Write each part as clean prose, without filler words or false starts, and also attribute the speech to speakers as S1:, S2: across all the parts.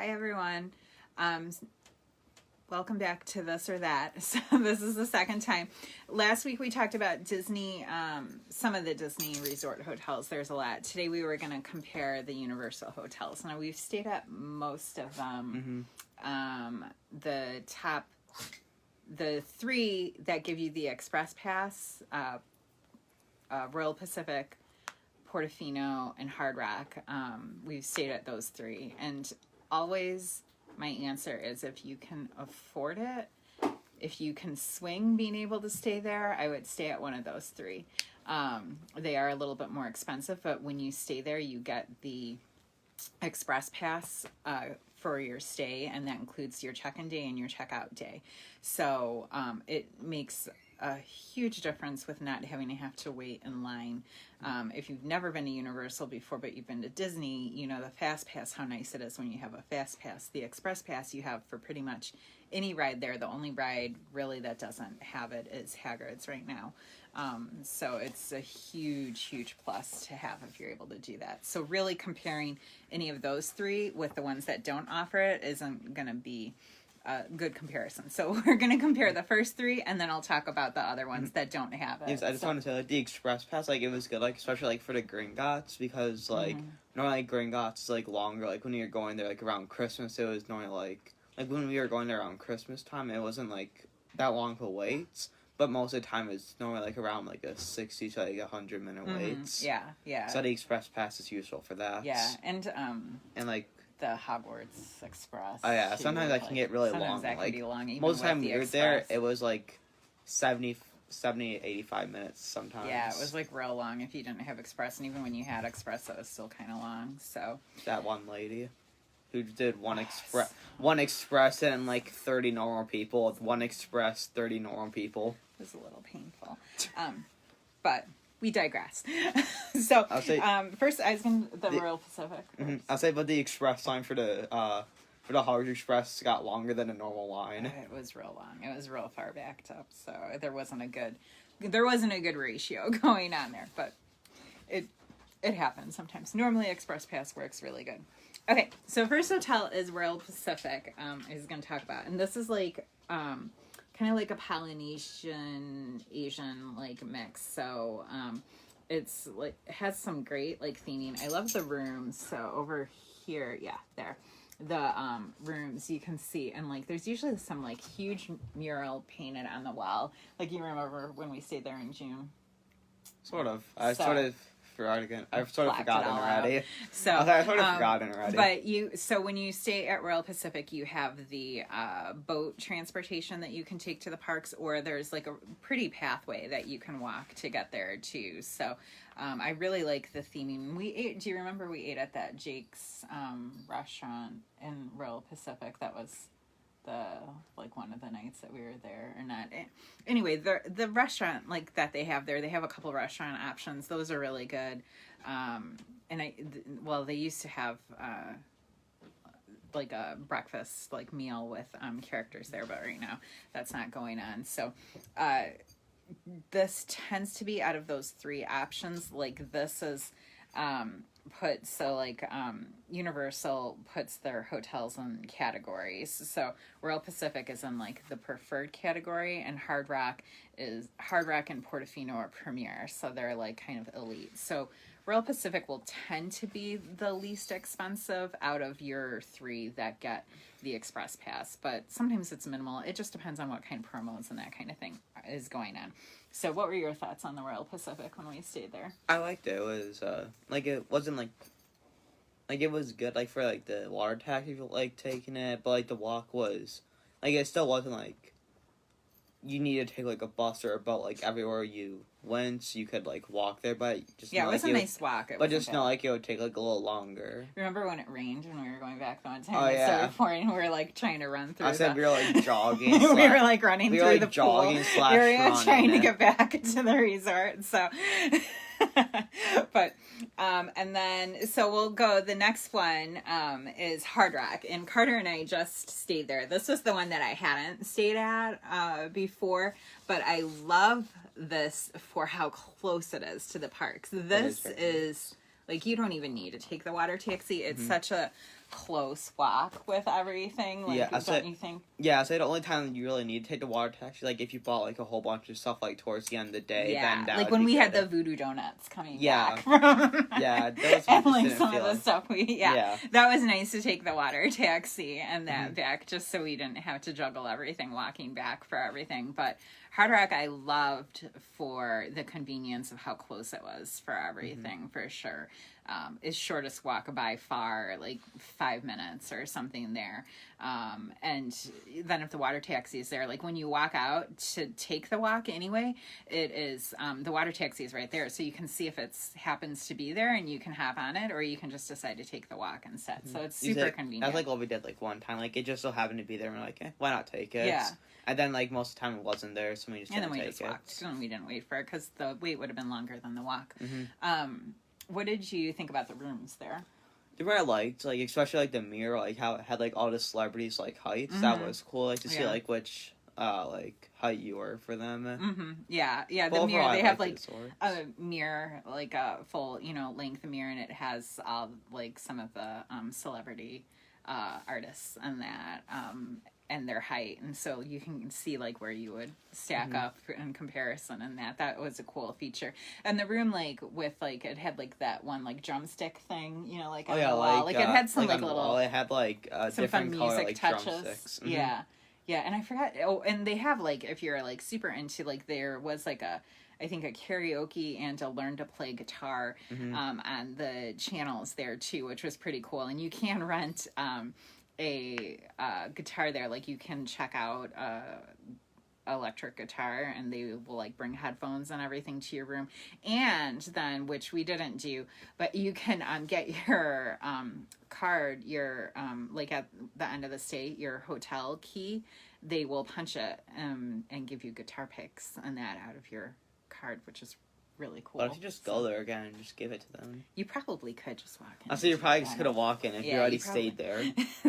S1: Hi everyone. Welcome back to This or That. So this is the second time. Last week we talked about Disney, some of the Disney resort hotels. There's a lot. Today we were going to compare the Universal hotels. Now we've stayed at most of them. The three that give you the Express Pass, Royal Pacific, Portofino, and Hard Rock. We've stayed at those three, and always my answer is if you can afford it, if you can swing being able to stay there, I would stay at one of those three. They are a little bit more expensive, but when you stay there, you get the Express Pass for your stay, and that includes your check-in day and your checkout day. So it makes a huge difference with not having to have to wait in line. If you've never been to Universal before, but you've been to Disney, you know the Fast Pass, how nice it is when you have a Fast Pass. The Express Pass you have for pretty much any ride there. The only ride really that doesn't have it is Hagrid's right now. So it's a huge, huge plus to have if you're able to do that. So really comparing any of those three with the ones that don't offer it isn't going to be a good comparison. So we're going to compare the first three, and then I'll talk about the other ones that don't have it.
S2: Yes, I just want to say, like, the Express Pass, like, it was good, like, especially, like, for the Gringotts, because, like, normally Gringotts is, like, longer, like, when you're going there, like, around Christmas, it was normally, like, when we were going there around Christmas time, it wasn't, like, that long of waits, but most of the time it's normally, like, around, like, a 60 to, like, 100-minute waits.
S1: Yeah.
S2: So the Express Pass is useful for that.
S1: Yeah, and,
S2: like,
S1: the Hogwarts Express.
S2: Oh, yeah. Sometimes that can get really long.
S1: Sometimes that can be long. Even
S2: most of the time
S1: we
S2: were there, it was like 70, 85 minutes sometimes.
S1: Yeah, it was like real long if you didn't have Express. And even when you had Express, it was still kind of long. So
S2: that one lady who did one Express and like 30 normal people. With one Express, 30 normal people.
S1: It was a little painful. But we digress. So, first, I was going to the Royal Pacific.
S2: I'll say, but the Express line for the Hogwarts Express got longer than a normal line.
S1: It was real long. It was real far backed up, so there wasn't a good ratio going on there. But it happens sometimes. Normally, Express Pass works really good. Okay, so first hotel is Royal Pacific. I was going to talk about, and this is like kind of like a Polynesian Asian like mix. So it's like it has some great like theming. I love the rooms. So over here, there, the rooms you can see, and like there's usually some like huge mural painted on the wall. Like you remember when we stayed there in June.
S2: Sort of. I've sort of forgotten already.
S1: So
S2: I sort of forgotten already.
S1: But when you stay at Royal Pacific, you have the boat transportation that you can take to the parks, or there's like a pretty pathway that you can walk to get there too. So I really like the theming. Do you remember we ate at that Jake's restaurant in Royal Pacific? That was one of the nights that we were there, or not. Anyway, the restaurant like that they have there, they have a couple restaurant options. Those are really good. They used to have like a breakfast like meal with characters there, but right now that's not going on. So this tends to be out of those three options. Like this is Universal puts their hotels in categories. So Royal Pacific is in like the preferred category, and Hard Rock and Portofino are premier. So they're like kind of elite. So Royal Pacific will tend to be the least expensive out of your three that get the Express Pass, but sometimes it's minimal. It just depends on what kind of promos and that kind of thing is going on. So what were your thoughts on the Royal Pacific when we stayed there?
S2: I liked it. It was it wasn't like it was good like for like the water taxi, like taking it, but like the walk was like it still wasn't like you needed to take like a bus or a boat like everywhere you went. So you could like walk there, but just
S1: it was a nice walk.
S2: But just not like it would take like a little longer.
S1: Remember when it rained when we were going back the one time? It started pouring, and we were like trying to run through.
S2: We were like jogging.
S1: We were like running through the pool area, trying to get back to the resort. So. But and then so we'll go, the next one is Hard Rock, and Carter and I just stayed there. This was the one that I hadn't stayed at before, but I love this for how close it is to the parks. This is like you don't even need to take the water taxi. It's such a close walk with everything. Like, don't you think?
S2: Yeah, so the only time you really need to take the water taxi, like if you bought like a whole bunch of stuff like towards the end of the day, then that
S1: like
S2: would
S1: when
S2: be
S1: we
S2: good.
S1: had the voodoo donuts coming back from
S2: those
S1: and like
S2: didn't
S1: some of
S2: feel
S1: the stuff that was nice to take the water taxi and that back just so we didn't have to juggle everything walking back for everything. But Hard Rock I loved for the convenience of how close it was for everything, for sure. Is shortest walk by far, like 5 minutes or something there. And then if the water taxi is there, like when you walk out to take the walk anyway, it is, the water taxi is right there. So you can see if it happens to be there and you can hop on it, or you can just decide to take the walk instead. So it's super convenient.
S2: That's like what we did like one time. Like it just so happened to be there and we're like, why not take it?
S1: Yeah.
S2: And then like most of the time it wasn't there, so we just didn't take it.
S1: Walked and we didn't wait for it because the wait would have been longer than the walk. What did you think about the rooms there?
S2: The one I liked, like especially like the mirror, like how it had like all the celebrities like heights. That was cool. Like to see like which like height you were for them.
S1: Yeah. The mirror, they have like a mirror, like a full length mirror, and it has like some of the celebrity artists and that and their height, and so you can see like where you would stack up in comparison, and that was a cool feature. And the room, like with like it had like that one like drumstick thing, like on the wall, like it had some like little
S2: wall. It had like
S1: some
S2: different
S1: fun
S2: color,
S1: music
S2: like
S1: touches.
S2: Drumsticks.
S1: Yeah, and I forgot. Oh, and they have like if you're like super into like there was like I think a karaoke and a learn to play guitar on the channels there too, which was pretty cool. And you can rent a guitar there. Like you can check out electric guitar and they will like bring headphones and everything to your room. And then, which we didn't do, but you can get your card, your like at the end of the stay, your hotel key, they will punch it and give you guitar picks and that out of your card, which is really cool.
S2: Why don't you just go there again and just give it to them?
S1: You probably could just walk in.
S2: So you probably just could have walked in if you already stayed there.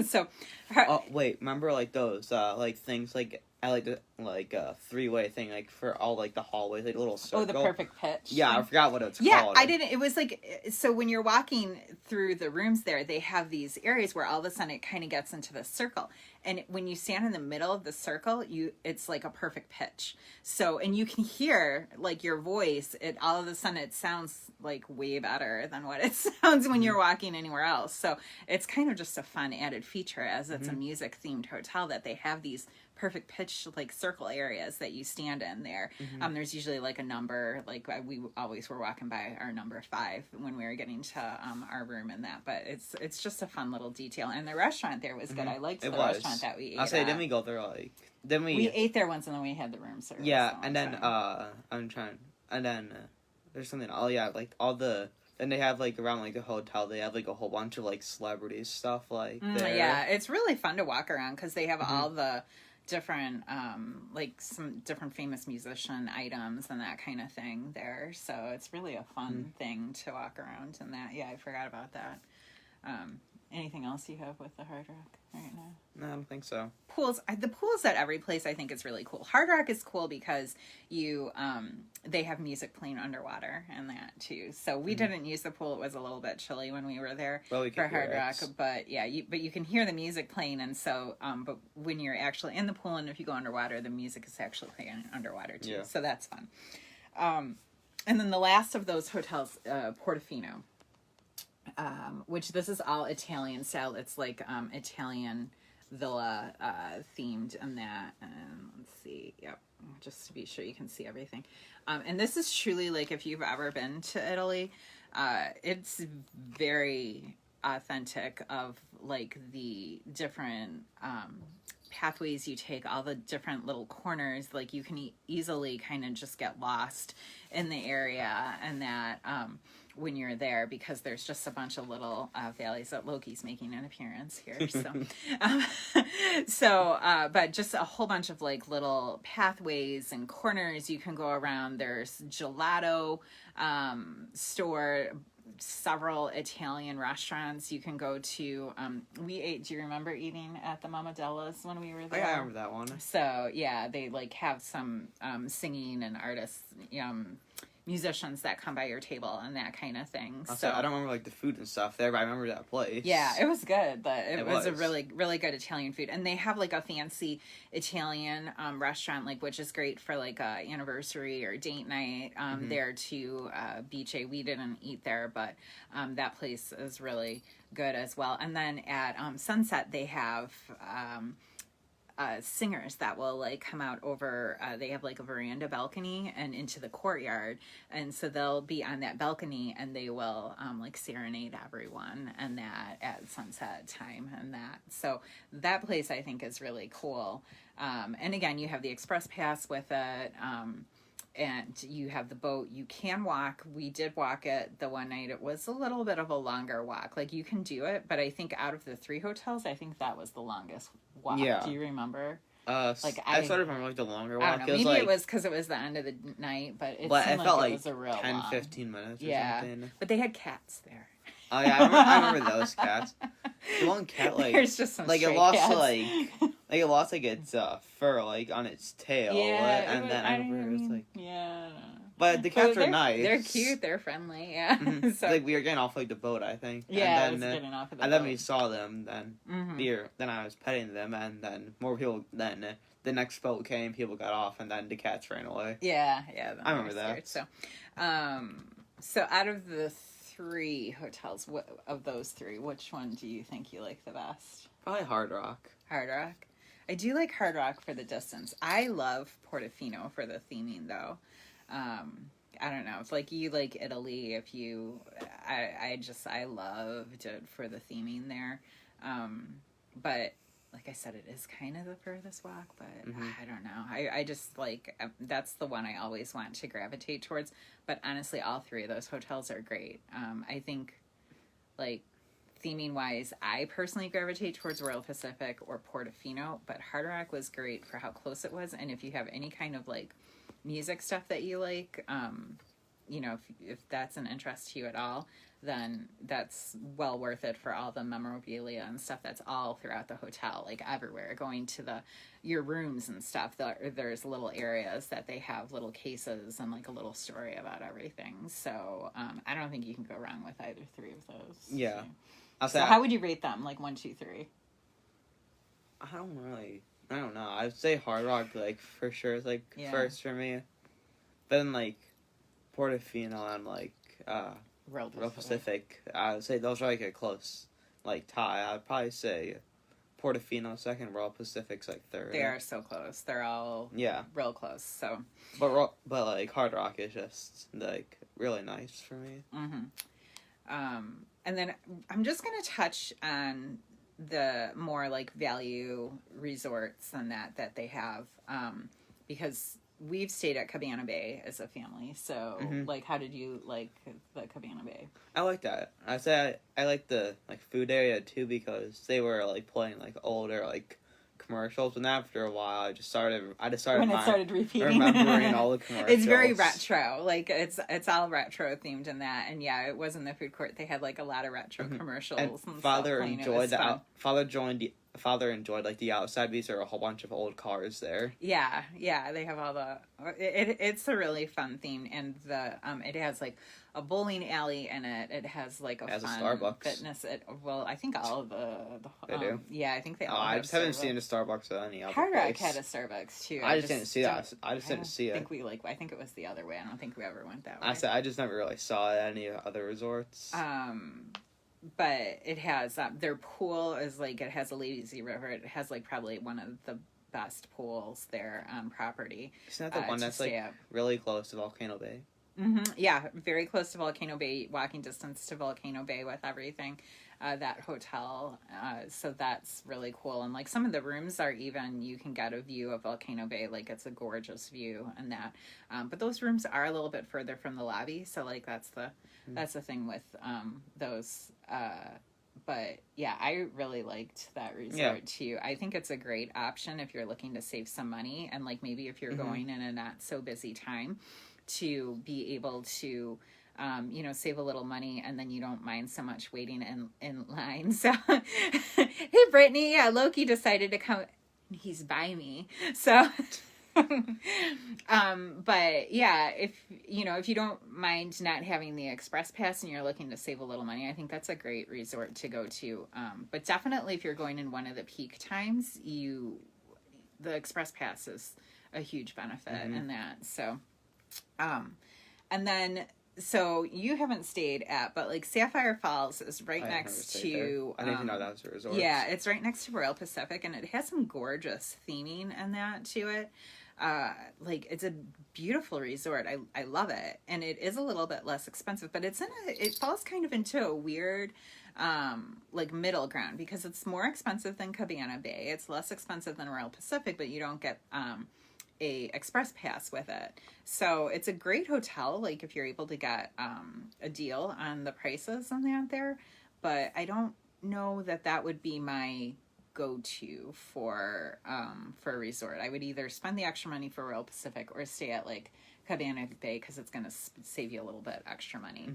S1: So,
S2: oh wait, remember like those like things like I like the like three-way thing like for all like the hallways, like a little circle.
S1: Oh, the perfect pitch.
S2: Yeah, I forgot what it's called.
S1: Yeah, I didn't. It was like so when you're walking through the rooms there, they have these areas where all of a sudden it kind of gets into the circle, and when you stand in the middle of the circle, it's like a perfect pitch. So and you can hear like your voice. It all of a sudden it sounds like way better than what it sounds when you're walking anywhere else. So it's kind of just a fun added feature as it's a music themed hotel that they have these perfect pitch like circle areas that you stand in there. There's usually like a number, like we always were walking by our number 5 when we were getting to our room and that, but it's just a fun little detail. And the restaurant there was good. I liked the restaurant that we ate.
S2: I'll say, didn't we go there we
S1: ate there once and then we had the room service.
S2: Yeah, and then there's something. Oh yeah, like all the. And they have, like, around, like, the hotel, they have, like, a whole bunch of, like, celebrities stuff, like, there.
S1: Yeah, it's really fun to walk around, because they have all the different, like, some different famous musician items and that kind of thing there. So it's really a fun thing to walk around and that. Yeah, I forgot about that. Anything else you have with the Hard Rock right now?
S2: No, I don't think so.
S1: Pools. The pools at every place I think is really cool. Hard Rock is cool because they have music playing underwater and that too. So we didn't use the pool. It was a little bit chilly when we were there for Hard Rock. But yeah, you can hear the music playing, and so but when you're actually in the pool and if you go underwater, the music is actually playing underwater too. Yeah. So that's fun. And then the last of those hotels, Portofino. Which this is all Italian style. It's like Italian villa themed and that. Let's see. Yep. Just to be sure you can see everything. And this is truly like if you've ever been to Italy, it's very authentic of like the different pathways you take, all the different little corners. Like you can easily kind of just get lost in the area and that when you're there, because there's just a bunch of little valleys that Loki's making an appearance here. So, but just a whole bunch of like little pathways and corners you can go around. There's gelato store, several Italian restaurants you can go to. We ate, do you remember eating at the Mama Della's when we were there?
S2: Yeah, I remember that one.
S1: So yeah, they like have some singing and artists musicians that come by your table and that kind of thing.
S2: So I don't remember like the food and stuff there, but I remember that place.
S1: Yeah, it was good. It was a
S2: was.
S1: really, really good Italian food. And they have like a fancy Italian restaurant, like, which is great for like a anniversary or date night there to Beach A. We didn't eat there, but that place is really good as well. And then at Sunset, they have singers that will like come out over they have like a veranda balcony and into the courtyard, and so they'll be on that balcony and they will like serenade everyone, and that at sunset time, and that, so that place I think is really cool. And again, you have the express pass with it, and you have the boat. You can walk. We did walk it the one night. It was a little bit of a longer walk. Like, you can do it, but I think out of the 3 hotels, I think that was the longest walk. Yeah. Do you remember?
S2: Like I sort of remember like the longer walk.
S1: I don't know. Maybe it was because it was the end of the night, but it seemed
S2: felt
S1: like it was a real
S2: 10,
S1: long.
S2: 15 minutes or something.
S1: But they had cats there.
S2: Oh yeah, I remember those cats. The one cat, like,
S1: there's just some
S2: like
S1: stray
S2: it lost
S1: cats.
S2: it lost like its fur like on its tail.
S1: Yeah,
S2: and then I remember it was like,
S1: yeah.
S2: But the cats are nice.
S1: They're cute. They're friendly. Yeah.
S2: Mm-hmm.
S1: So,
S2: like, we were getting off like the boat, I think.
S1: yeah,
S2: and then,
S1: getting off of the
S2: and
S1: boat.
S2: then we saw them. Then I was petting them, and then more people. Then the next boat came. People got off, and then the cats ran away.
S1: Yeah.
S2: I remember that.
S1: So, so out of the 3 hotels, of those 3, which one do you think you like the best?
S2: Probably Hard Rock.
S1: Hard Rock. I do like Hard Rock for the distance. I love Portofino for the theming, though. I don't know. It's like you like Italy. If you, I loved it for the theming there. But like I said, it is kind of the furthest walk, but I don't know. I just like, that's the one I always want to gravitate towards. But honestly, all 3 of those hotels are great. I think, like, theming wise, I personally gravitate towards Royal Pacific or Portofino, but Hard Rock was great for how close it was. And if you have any kind of like music stuff that you like, you know, if that's an interest to you at all, then that's well worth it for all the memorabilia and stuff that's all throughout the hotel, like everywhere. Going to your rooms and stuff, there's little areas that they have little cases and like a little story about everything. So I don't think you can go wrong with either 3 of those.
S2: Yeah.
S1: So how would you rate them? Like 1, 2, 3?
S2: I don't know. I'd say Hard Rock, like, for sure is like first for me. Then like Portofino and like Royal Pacific. I would say those are like a close like tie. I'd probably say Portofino second, Royal Pacific's like third.
S1: They are so close. They're all real close. So,
S2: but like Hard Rock is just like really nice for me.
S1: And then I'm just gonna touch on the more like value resorts and that they have, because we've stayed at Cabana Bay as a family. So like, how did you like the Cabana Bay?
S2: I like that. I say I like the like food area too, because they were like playing like older like commercials, and after a while I just started when it started repeating, remembering all the commercials.
S1: It's very retro, like it's all retro themed in that. And yeah, it was in the food court. They had like a lot of retro commercials, and
S2: Father enjoyed that. Father enjoyed like the outside because there are a whole bunch of old cars there.
S1: Yeah, they have all the. It's a really fun theme, and the it has like a bowling alley in it. It has like a
S2: Starbucks
S1: fitness. I think all of the
S2: they do.
S1: Yeah, I think they all.
S2: I just haven't seen a Starbucks at any other
S1: Hard Rock
S2: place.
S1: had a Starbucks too.
S2: I just didn't see that. I just didn't see it.
S1: I think it was the other way. I don't think we ever went that way.
S2: I just never really saw it at any other resorts.
S1: But it has their pool is like, it has a lazy river. It has like probably one of the best pools there on property.
S2: Isn't that the one that's like really close to Volcano Bay?
S1: Yeah, very close to Volcano Bay, walking distance to Volcano Bay with everything. That hotel, so that's really cool. And like some of the rooms are even, you can get a view of Volcano Bay, like it's a gorgeous view and that. But those rooms are a little bit further from the lobby, so like that's the thing with those. But yeah, I really liked that resort too. I think it's a great option if you're looking to save some money, and like maybe if you're going in a not so busy time, to be able to save a little money, and then you don't mind so much waiting in line. So hey Brittany, Loki decided to come, he's by me, so But yeah, if you don't mind not having the express pass and you're looking to save a little money, I think that's a great resort to go to. But definitely if you're going in one of the peak times, the express pass is a huge benefit in that. So, and then, so you haven't stayed at, but like Sapphire Falls is right next to,
S2: I didn't even know that was a resort.
S1: Yeah, it's right next to Royal Pacific, and it has some gorgeous theming and that to it. Like it's a beautiful resort. I love it. And it is a little bit less expensive, but it falls kind of into a weird, like middle ground because it's more expensive than Cabana Bay. It's less expensive than Royal Pacific, but you don't get, a express pass with it. So it's a great hotel, like if you're able to get a deal on the prices on that there, but I don't know that would be my go-to for a resort. I would either spend the extra money for Royal Pacific or stay at like Cabana Bay because it's going to save you a little bit extra money.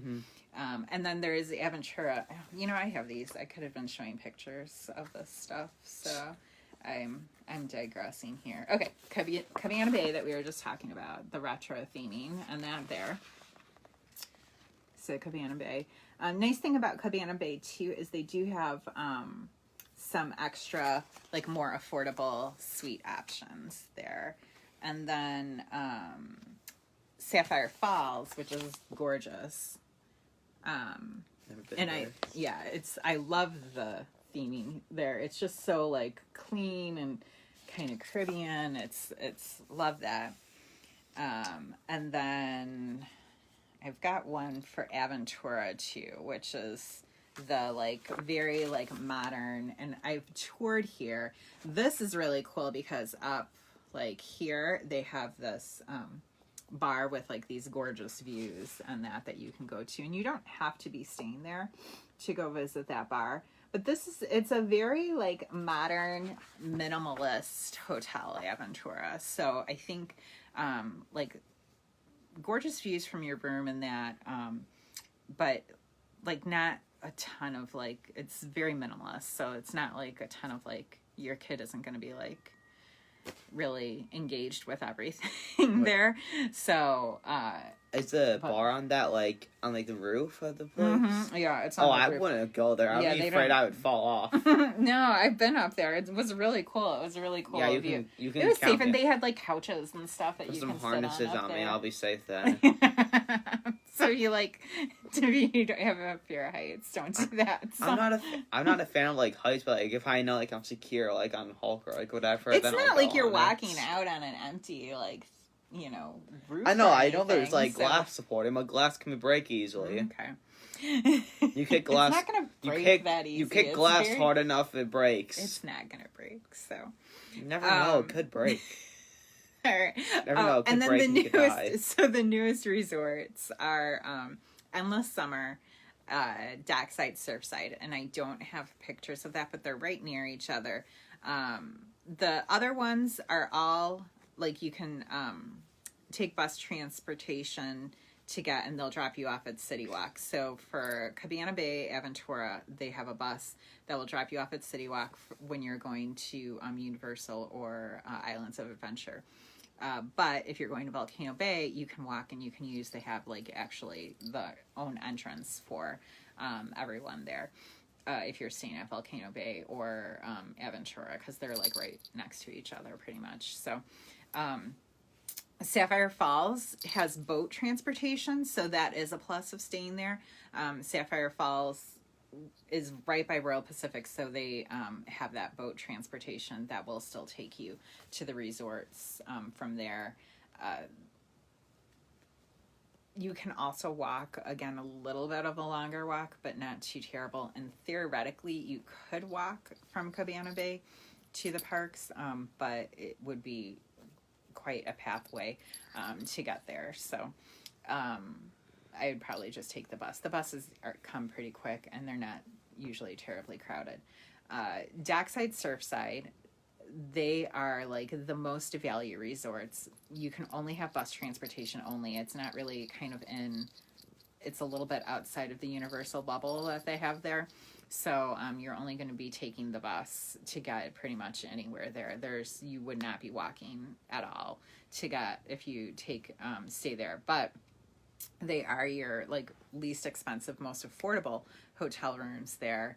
S1: And then there is the Aventura. I have these. I could have been showing pictures of this stuff, so I'm digressing here. Okay, Cabana Bay that we were just talking about, the retro theming and that there. So Cabana Bay. Nice thing about Cabana Bay too is they do have some extra, like more affordable suite options there. And then Sapphire Falls, which is gorgeous. And I love the theming there. It's just so like clean and kind of Caribbean. It's love that. And then I've got one for Aventura too, which is the like very like modern, and I've toured here. This is really cool because up like here they have this bar with like these gorgeous views and that you can go to, and you don't have to be staying there to go visit that bar. But it's a very like modern minimalist hotel, Aventura. So I think like gorgeous views from your room and that, but like not a ton of like, it's very minimalist. So it's not like a ton of like, your kid isn't going to be like really engaged with everything there. So
S2: is the bar on that like on like the roof of the place?
S1: Yeah, it's on the
S2: I
S1: roof.
S2: wouldn't go there. I'd be afraid I would fall off.
S1: No, I've been up there. It was really cool. It was a really cool view.
S2: You can
S1: it was safe, and they had like couches and stuff that you can sit on. Put some harnesses on me.
S2: I'll be safe then.
S1: So you like you don't have a fear of heights. Don't do that. So.
S2: I'm not a fan of like heights, but like if I know like I'm secure, like on Hulk or like whatever,
S1: it's
S2: then
S1: not
S2: I'll
S1: like
S2: go
S1: you're
S2: on
S1: walking out on an empty like roof.
S2: I know there's like glass supporting, but glass can break easily.
S1: Okay.
S2: You kick glass.
S1: It's not gonna break that easy.
S2: You kick glass hard enough, it breaks.
S1: It's not gonna break. So
S2: you never know. It could break.
S1: All right.
S2: Never know. It could
S1: and then
S2: break
S1: the newest resorts are Endless Summer, Dockside, Surfside, and I don't have pictures of that, but they're right near each other. The other ones are all like you can take bus transportation to get, and they'll drop you off at City Walk. So for Cabana Bay, Aventura, they have a bus that will drop you off at City Walk when you're going to Universal or Islands of Adventure. But if you're going to Volcano Bay, you can walk and you can use, they have like actually the own entrance for everyone there. If you're staying at Volcano Bay or Aventura, because they're like right next to each other pretty much. So Sapphire Falls has boat transportation, so that is a plus of staying there. Sapphire Falls is right by Royal Pacific, so they have that boat transportation that will still take you to the resorts from there. You can also walk, again, a little bit of a longer walk, but not too terrible. And theoretically, you could walk from Cabana Bay to the parks, but it would be quite a pathway to get there. So I would probably just take the bus. The buses come pretty quick, and they're not usually terribly crowded. Dockside, Surfside, they are like the most value resorts. You can only have bus transportation only. It's not really it's a little bit outside of the Universal bubble that they have there. So you're only going to be taking the bus to get pretty much anywhere there. You would not be walking at all to get if you stay there. But they are your like least expensive, most affordable hotel rooms there.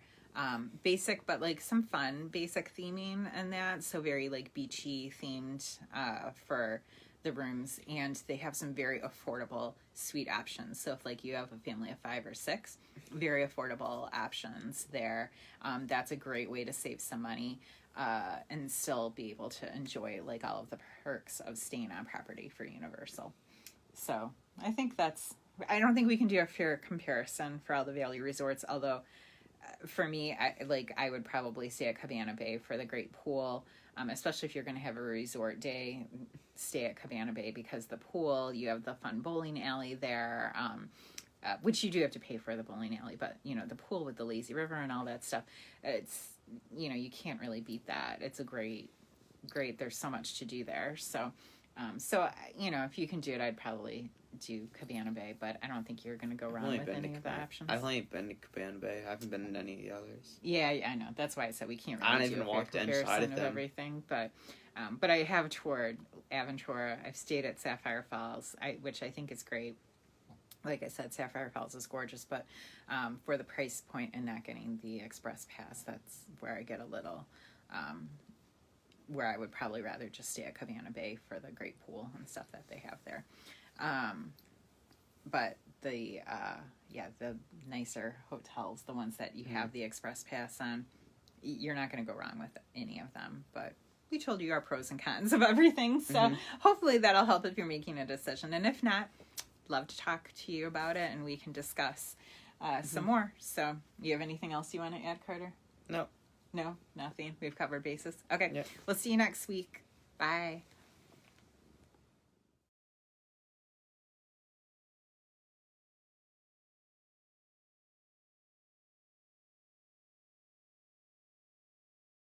S1: Basic, but like some fun basic theming and that. So very like beachy themed for the rooms, and they have some very affordable suite options. So if like you have a family of 5 or 6, very affordable options there. That's a great way to save some money and still be able to enjoy like all of the perks of staying on property for Universal. So I think I don't think we can do a fair comparison for all the Valley resorts, although for me, I would probably stay at Cabana Bay for the great pool, especially if you're going to have a resort day. Stay at Cabana Bay because the pool, you have the fun bowling alley there, which you do have to pay for the bowling alley, but you know, the pool with the lazy river and all that stuff, it's, you know, you can't really beat that. It's a great, there's so much to do there. So, you know, if you can do it, I'd probably do Cabana Bay, but I don't think you're going to go wrong with any of the options.
S2: I've only been to Cabana Bay. I haven't been to any of the others.
S1: Yeah, I know. That's why I said we can't really
S2: I don't
S1: do
S2: even
S1: a
S2: walk
S1: fair
S2: inside
S1: comparison
S2: of them.
S1: everything, but I have toured Aventura. I've stayed at Sapphire Falls, which I think is great. Like I said, Sapphire Falls is gorgeous, but for the price point and not getting the express pass, that's where I get a little, where I would probably rather just stay at Cabana Bay for the great pool and stuff that they have there. But the nicer hotels, the ones that you have the express pass on, you're not going to go wrong with any of them. But we told you our pros and cons of everything, so hopefully that'll help if you're making a decision. And if not, love to talk to you about it, and we can discuss some more. So, you have anything else you want to add, Carter?
S2: No.
S1: No, nothing. We've covered bases. Okay,
S2: Yep.
S1: We'll see you next week. Bye.